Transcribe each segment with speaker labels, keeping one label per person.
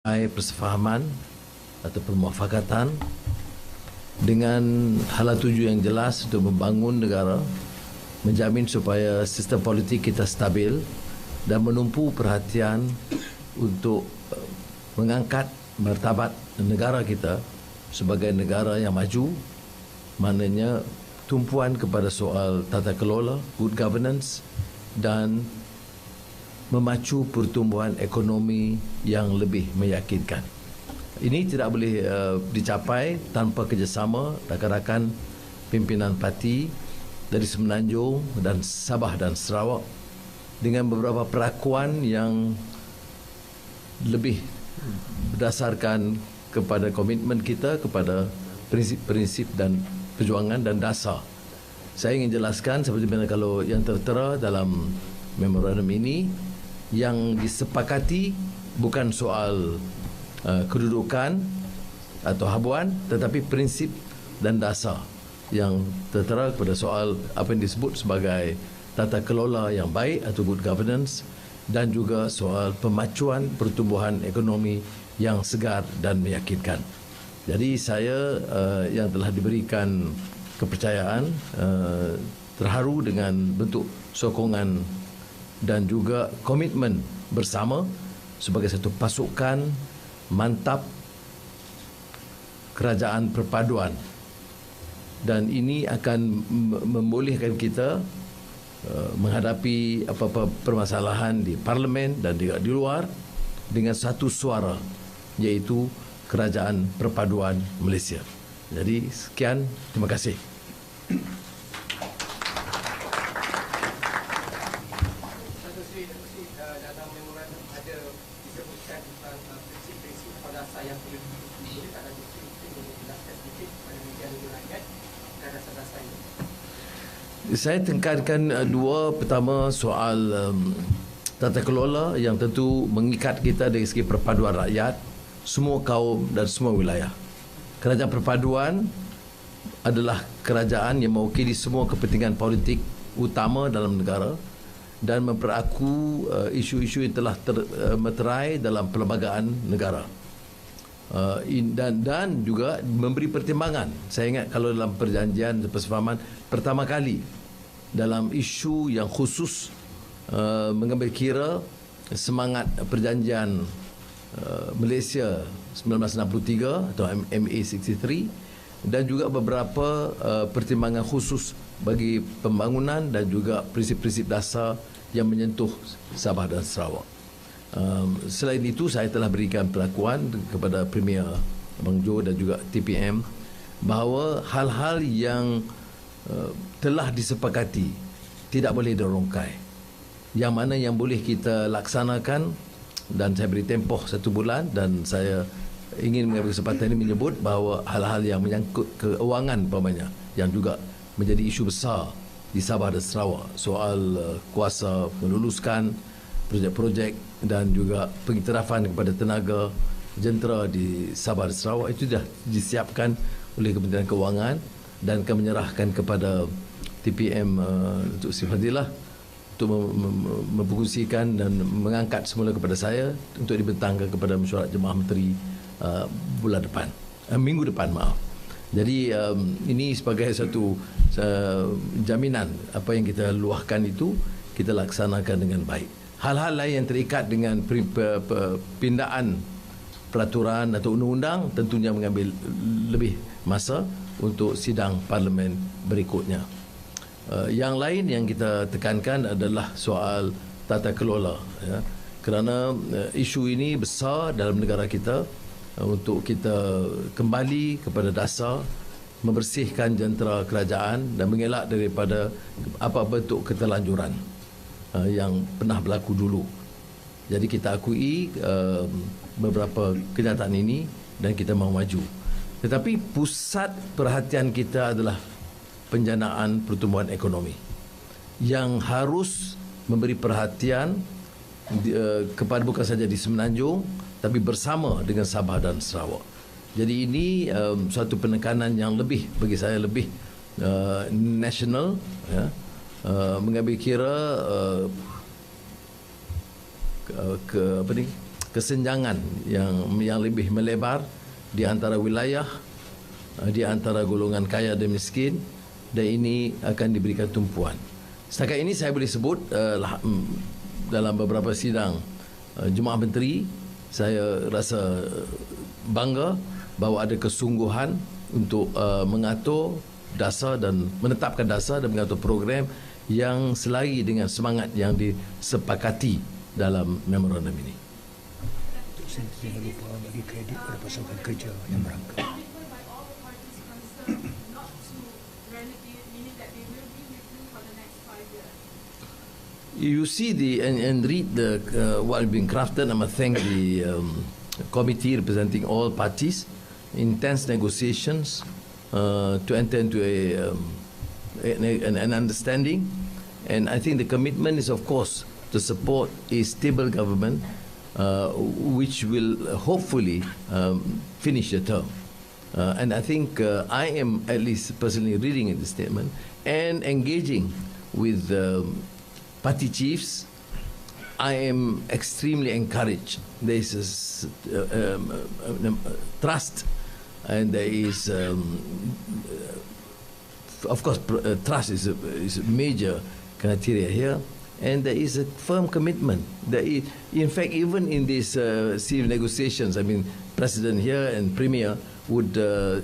Speaker 1: persefahaman atau permuafakatan dengan hala tuju yang jelas untuk membangun negara, menjamin supaya sistem politik kita stabil dan menumpu perhatian untuk mengangkat martabat negara kita sebagai negara yang maju, maknanya tumpuan kepada soal tata kelola, good governance dan memacu pertumbuhan ekonomi yang lebih meyakinkan. Ini tidak boleh dicapai tanpa kerjasama rakan-rakan pimpinan parti dari Semenanjung dan Sabah dan Sarawak dengan beberapa perakuan yang lebih berdasarkan kepada komitmen kita kepada prinsip-prinsip dan perjuangan dan dasar. Saya ingin jelaskan seperti mana kalau yang tertera dalam memorandum ini, yang disepakati bukan soal kedudukan atau habuan, tetapi prinsip dan dasar yang tertera pada soal apa yang disebut sebagai tata kelola yang baik atau good governance, dan juga soal pemacuan pertumbuhan ekonomi yang segar dan meyakinkan. Jadi saya yang telah diberikan kepercayaan terharu dengan bentuk sokongan dan juga komitmen bersama sebagai satu pasukan mantap kerajaan perpaduan, dan ini akan membolehkan kita menghadapi apa-apa permasalahan di parlimen dan juga di luar dengan satu suara, iaitu kerajaan perpaduan Malaysia. Jadi sekian, terima kasih.
Speaker 2: Dalam memorandum ada disebutkan tentang prinsip-prinsip atau dasar yang perlu diikuti. Tak ada mungkin menjelaskan sedikit kepada media dan rakyat dan dasar-dasar ini.
Speaker 1: Saya tekankan dua. Pertama, soal tata kelola yang tentu mengikat kita dari segi perpaduan rakyat, semua kaum dan semua wilayah. Kerajaan perpaduan adalah kerajaan yang mewakili semua kepentingan politik utama dalam negara dan memperaku isu-isu yang telah termeterai dalam perlembagaan negara, dan juga memberi pertimbangan. Saya ingat kalau dalam perjanjian persefahaman pertama kali dalam isu yang khusus mengambil kira semangat perjanjian Malaysia 1963 atau MA63, dan juga beberapa pertimbangan khusus bagi pembangunan dan juga prinsip-prinsip dasar yang menyentuh Sabah dan Sarawak. Selain itu, saya telah berikan pelakuan kepada Premier Abang Jo dan juga TPM bahawa hal-hal yang telah disepakati tidak boleh dirongkai. Yang mana yang boleh kita laksanakan, dan saya beri tempoh 1 bulan, dan saya ingin mengambil kesempatan ini menyebut bahawa hal-hal yang menyangkut keuangan umpamanya yang juga menjadi isu besar di Sabah dan Sarawak, soal kuasa meluluskan projek-projek dan juga pengiktirafan kepada tenaga jentera di Sabah dan Sarawak, itu dah disiapkan oleh Kementerian Kewangan dan akan menyerahkan kepada TPM untuk Sri Fadilah untuk memperkongsikan dan mengangkat semula kepada saya untuk dibentangkan kepada mesyuarat Jemaah Menteri bulan depan, minggu depan, maaf. Jadi ini sebagai satu jaminan apa yang kita luahkan itu kita laksanakan dengan baik. Hal-hal lain yang terikat dengan pindaan peraturan atau undang-undang tentunya mengambil lebih masa untuk sidang parlimen berikutnya. Yang lain yang kita tekankan adalah soal tata kelola, ya. Kerana isu ini besar dalam negara kita, untuk kita kembali kepada dasar, membersihkan jentera kerajaan dan mengelak daripada apa-apa bentuk keterlanjuran yang pernah berlaku dulu. Jadi kita akui beberapa kenyataan ini dan kita mahu maju. Tetapi pusat perhatian kita adalah penjanaan pertumbuhan ekonomi yang harus memberi perhatian kepada bukan saja di Semenanjung tapi bersama dengan Sabah dan Sarawak. Jadi ini suatu penekanan yang lebih, bagi saya lebih national, ya, mengambil kira kesenjangan yang lebih melebar di antara wilayah, di antara golongan kaya dan miskin, dan ini akan diberikan tumpuan. Setakat ini saya boleh sebut dalam beberapa sidang Jemaah Menteri, saya rasa bangga bahawa ada kesungguhan untuk mengatur dasar dan menetapkan dasar dan mengatur program yang selari dengan semangat yang disepakati dalam memorandum ini.
Speaker 3: Saya jangan lupa bagi kredit pada pasukan kerja yang merangkap.
Speaker 1: You see and read what has been crafted. I must thank the committee representing all parties. Intense negotiations to enter into an understanding, and I think the commitment is, of course, to support a stable government which will hopefully finish the term. And I think I am at least personally reading the statement and engaging with party chiefs. I am extremely encouraged. There is trust, and there is, of course, trust is a major criteria here. And there is a firm commitment. In fact, even in these civil negotiations, I mean, President here and Premier would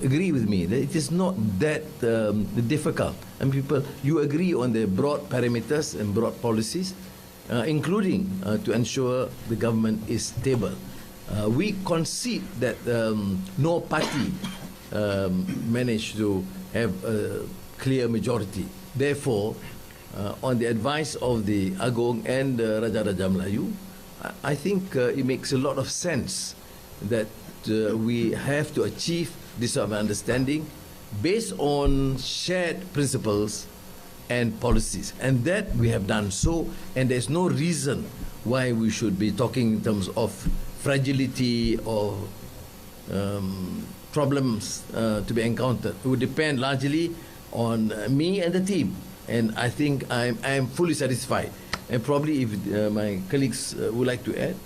Speaker 1: agree with me that it is not that difficult. And people, you agree on the broad parameters and broad policies, including to ensure the government is stable. We concede that no party managed to have a clear majority. Therefore, on the advice of the Agong and Raja-Raja Melayu, I think it makes a lot of sense that we have to achieve this sort of understanding based on shared principles and policies. And that we have done so, and there's no reason why we should be talking in terms of fragility or problems to be encountered. It would depend largely on me and the team. And I think I am fully satisfied. And probably if my colleagues would like to add.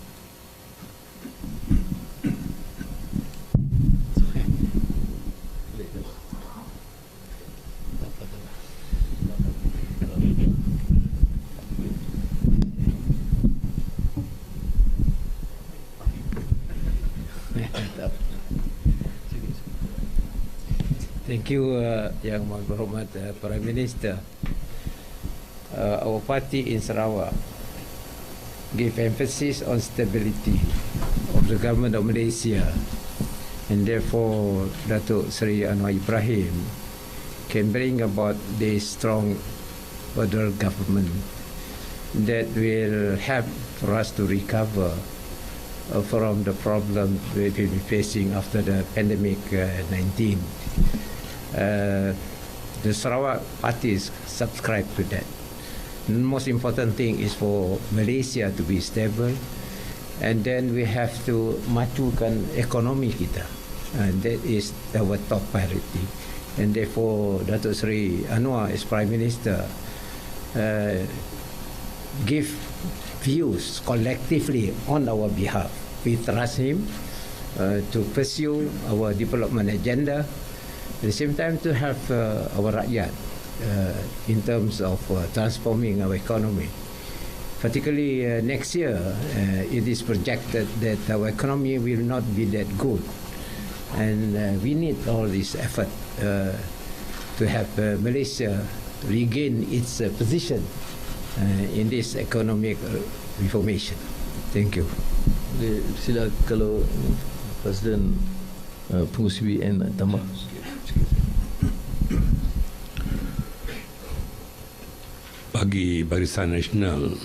Speaker 4: Thank you, Yang Berhormat Prime Minister. Our party in Sarawak gave emphasis on stability of the government of Malaysia, and therefore Datuk Seri Anwar Ibrahim can bring about this strong federal government that will help for us to recover from the problem we've been facing after the pandemic 19. The Sarawak parties subscribe to that. The most important thing is for Malaysia to be stable, and then we have to majukan ekonomi kita, and that is our top priority. And therefore Datuk Seri Anwar as Prime Minister give views collectively on our behalf. We trust him to pursue our development agenda, at the same time to help our rakyat in terms of transforming our economy. Particularly next year, it is projected that our economy will not be that good, and we need all this effort to help Malaysia regain its position in this economic reformation. Thank you.
Speaker 1: Sila kalau Presiden Pengurusi BN nak tambah.
Speaker 5: Bagi Barisan Nasional,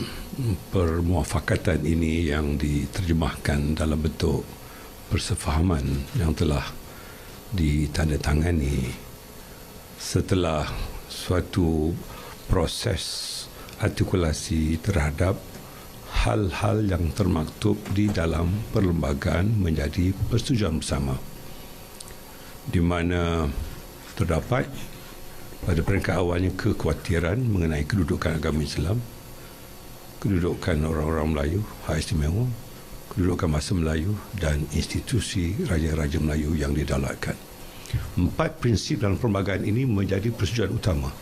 Speaker 5: permuafakatan ini yang diterjemahkan dalam bentuk persefahaman yang telah ditandatangani setelah suatu proses artikulasi terhadap hal-hal yang termaktub di dalam perlembagaan menjadi persetujuan bersama, di mana terdapat pada peringkat awalnya kekhawatiran mengenai kedudukan agama Islam, kedudukan orang-orang Melayu, hak istimewa, kedudukan bangsa Melayu dan institusi Raja-Raja Melayu yang didaulatkan. 4 prinsip dalam perlembagaan ini menjadi persetujuan utama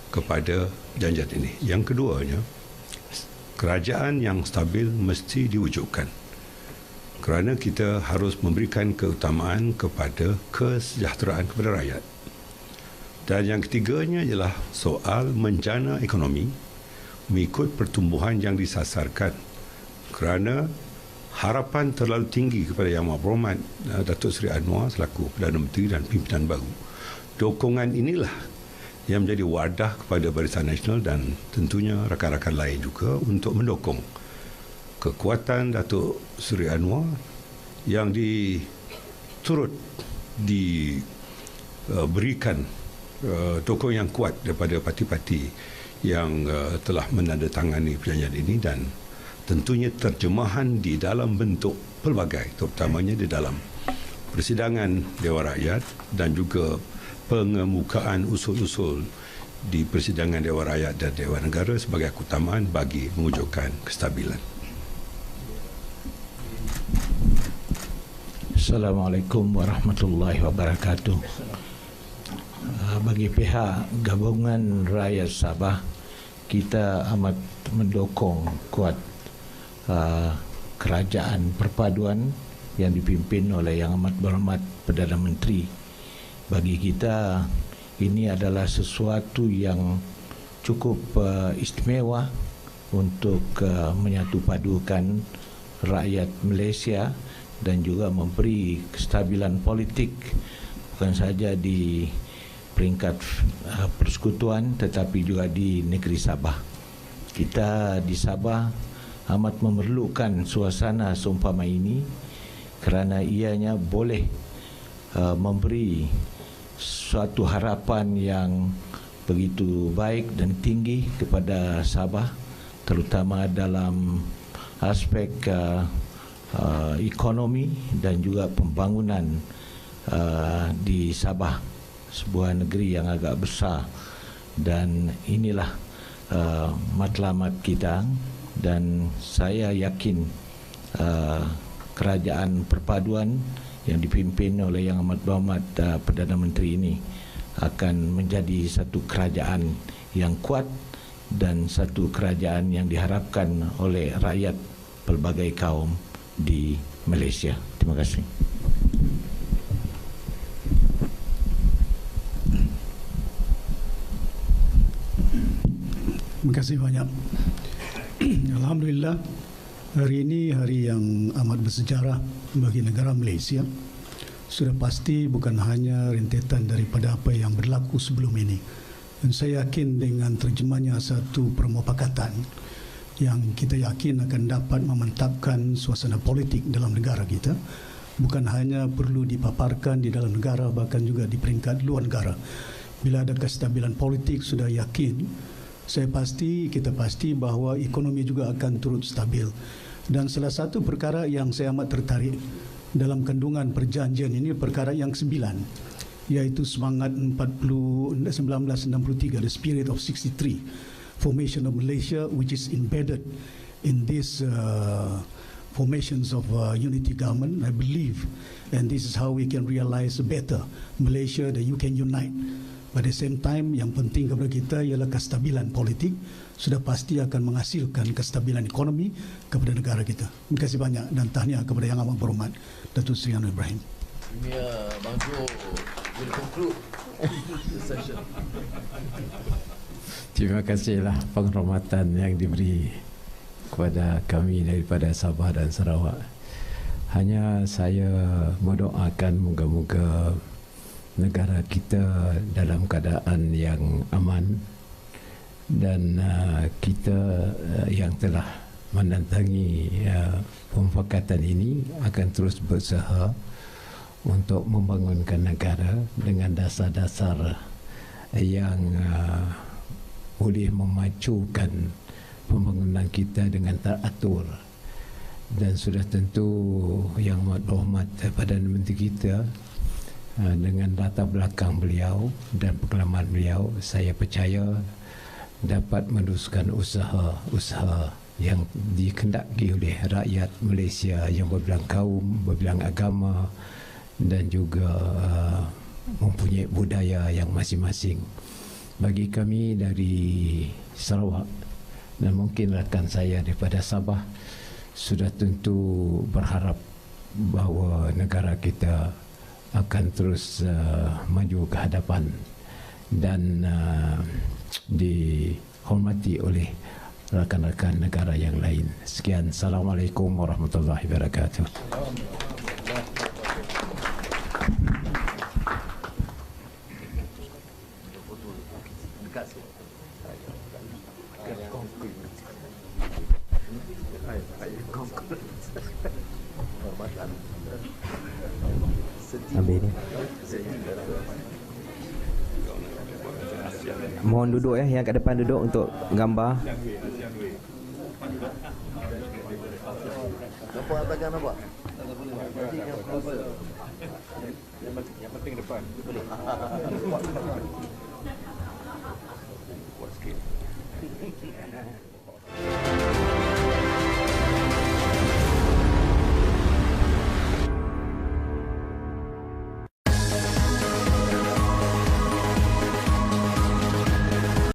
Speaker 5: kepada janjian ini. Yang keduanya, kerajaan yang stabil mesti diwujudkan kerana kita harus memberikan keutamaan kepada kesejahteraan kepada rakyat. Dan yang ketiganya ialah soal menjana ekonomi mengikut pertumbuhan yang disasarkan, kerana harapan terlalu tinggi kepada Yang Amat Berhormat Datuk Seri Anwar selaku Perdana Menteri dan pimpinan baru. Dokongan inilah yang menjadi wadah kepada Barisan Nasional dan tentunya rakan-rakan lain juga untuk mendukung kekuatan Datuk Seri Anwar yang turut diberikan dokong yang kuat daripada parti-parti yang telah menandatangani perjanjian ini, dan tentunya terjemahan di dalam bentuk pelbagai, terutamanya di dalam persidangan Dewan Rakyat dan juga pengemukaan usul-usul di persidangan Dewan Rakyat dan Dewan Negara sebagai keutamaan bagi mewujudkan kestabilan.
Speaker 3: Assalamualaikum warahmatullahi wabarakatuh. Bagi pihak Gabungan Rakyat Sabah, kita amat mendukung kuat kerajaan perpaduan yang dipimpin oleh Yang Amat Berhormat Perdana Menteri. Bagi kita ini adalah sesuatu yang cukup istimewa untuk menyatupadukan rakyat Malaysia dan juga memberi kestabilan politik bukan saja di peringkat persekutuan tetapi juga di negeri Sabah. Kita di Sabah amat memerlukan suasana seumpama ini kerana ianya boleh memberi suatu harapan yang begitu baik dan tinggi kepada Sabah, terutama dalam aspek ekonomi dan juga pembangunan di Sabah, sebuah negeri yang agak besar, dan inilah matlamat kita. Dan saya yakin kerajaan perpaduan yang dipimpin oleh Yang Amat Berhormat Perdana Menteri ini akan menjadi satu kerajaan yang kuat dan satu kerajaan yang diharapkan oleh rakyat pelbagai kaum di Malaysia. Terima kasih.
Speaker 6: Terima kasih banyak. Alhamdulillah, hari ini hari yang amat bersejarah bagi negara Malaysia. Sudah pasti bukan hanya rentetan daripada apa yang berlaku sebelum ini. Dan saya yakin dengan terjemahnya satu permufakatan yang kita yakin akan dapat memantapkan suasana politik dalam negara kita. Bukan hanya perlu dipaparkan di dalam negara, bahkan juga di peringkat luar negara. Bila ada kestabilan politik, sudah yakin, kita pasti bahawa ekonomi juga akan turut stabil. Dan salah satu perkara yang saya amat tertarik dalam kandungan perjanjian ini, perkara yang 9, iaitu semangat 1963, the spirit of 63, formation of Malaysia, which is embedded in this formations of unity government, I believe, and this is how we can realize better Malaysia, that you can unite. Pada the same time, yang penting kepada kita ialah kestabilan politik, sudah pasti akan menghasilkan kestabilan ekonomi kepada negara kita. Terima kasih banyak dan tahniah kepada Yang Amat Berhormat Datuk Seri Anwar Ibrahim.
Speaker 1: Ya, Bang Jo, we'll conclude the session.
Speaker 4: Terima kasihlah penghormatan yang diberi kepada kami daripada Sabah dan Sarawak. Hanya saya mendoakan moga-moga negara kita dalam keadaan yang aman, dan kita yang telah menantangi pemufakatan ini akan terus berusaha untuk membangunkan negara dengan dasar-dasar yang boleh memacukan pembangunan kita dengan teratur. Dan sudah tentu Yang Amat Berhormat Perdana Menteri kita, dengan latar belakang beliau dan pengalaman beliau, saya percaya dapat meneruskan usaha yang dikendaki oleh rakyat Malaysia yang berbilang kaum, berbilang agama dan juga mempunyai budaya yang masing-masing. Bagi kami dari Sarawak dan mungkin rakan saya daripada Sabah sudah tentu berharap bahawa negara kita akan terus maju ke hadapan dan dihormati oleh rakan-rakan negara yang lain. Sekian. Assalamualaikum warahmatullahi wabarakatuh.
Speaker 7: Ambil ni. Mohon duduk yang kat depan duduk untuk gambar.
Speaker 8: Nampak atas jangan nampak.
Speaker 5: Yang penting depan. Boleh. Kuat sikit.